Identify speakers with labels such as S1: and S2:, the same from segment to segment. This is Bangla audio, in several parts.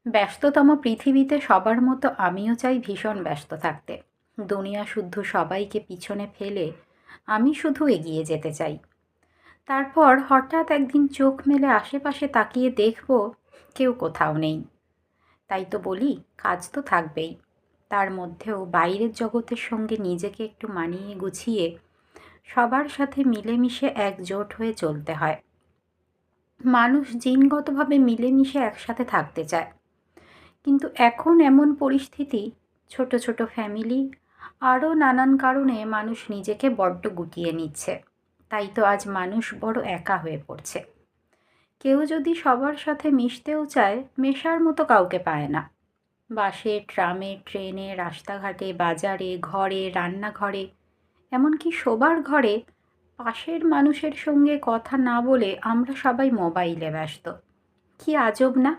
S1: ব্যস্ততম পৃথিবীতে সবার মতো আমিও চাই ভীষণ ব্যস্ত থাকতে। দুনিয়া শুদ্ধ সবাইকে পিছনে ফেলে আমি শুধু এগিয়ে যেতে চাই। তারপর হঠাৎ একদিন চোখ মেলে আশেপাশে তাকিয়ে দেখব কেউ কোথাও নেই। তাই তো বলি, কাজ তো থাকবেই, তার মধ্যেও বাইরের জগতের সঙ্গে নিজেকে একটু মানিয়ে গুছিয়ে সবার সাথে মিলেমিশে একজোট হয়ে চলতে হয়। মানুষ জিনগতভাবে মিলেমিশে একসাথে থাকতে চায়, কিন্তু এখন এমন পরিস্থিতি, ছোট ছোট ফ্যামিলি, আরও নানান কারণে মানুষ নিজেকে বড্ড গুটিয়ে নিচ্ছে। তাই তো আজ মানুষ বড় একা হয়ে পড়ছে। কেউ যদি সবার সাথে মিশতেও চায়, মেশার মতো কাউকে পায় না। বাসে, ট্রামে, ট্রেনে, রাস্তাঘাটে, বাজারে, ঘরে, রান্নাঘরে, এমনকি শোবার ঘরে পাশের মানুষের সঙ্গে কথা না বলে আমরা সবাই মোবাইলে ব্যস্ত। কি আজব না?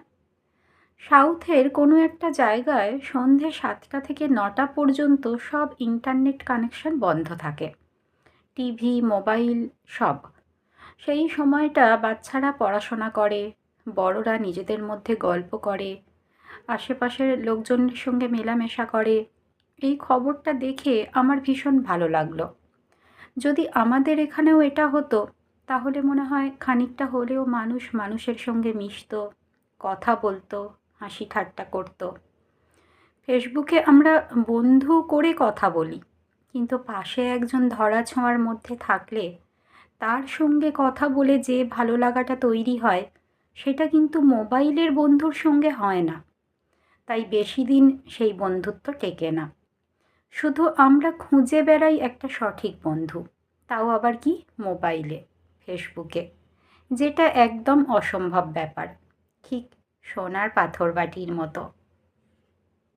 S1: সাউথের কোনো একটা জায়গায় সন্ধে ৭টা থেকে ৯টা পর্যন্ত সব ইন্টারনেট কানেকশন বন্ধ থাকে, টিভি, মোবাইল, সব। সেই সময়টা বাচ্চারা পড়াশোনা করে, বড়রা নিজেদের মধ্যে গল্প করে, আশেপাশের লোকজনের সঙ্গে মেলামেশা করে। এই খবরটা দেখে আমার ভীষণ ভালো লাগলো। যদি আমাদের এখানেও এটা হতো, তাহলে মনে হয় খানিকটা হলেও মানুষ মানুষের সঙ্গে মিশতো, কথা বলতো, হাসি ঠাট্টা করতো। ফেসবুকে আমরা বন্ধু করে কথা বলি, কিন্তু পাশে একজন ধরাছোঁয়ার মধ্যে থাকলে তার সঙ্গে কথা বলে যে ভালো লাগাটা তৈরি হয়, সেটা কিন্তু মোবাইলের বন্ধুর সঙ্গে হয় না। তাই বেশি দিন সেই বন্ধুত্ব টেকে না। শুধু আমরা খুঁজে বেড়াই একটা সঠিক বন্ধু, তাও আবার কি, মোবাইলে, ফেসবুকে, যেটা একদম অসম্ভব ব্যাপার। ঠিক সোনার পাথর বাটির মতো।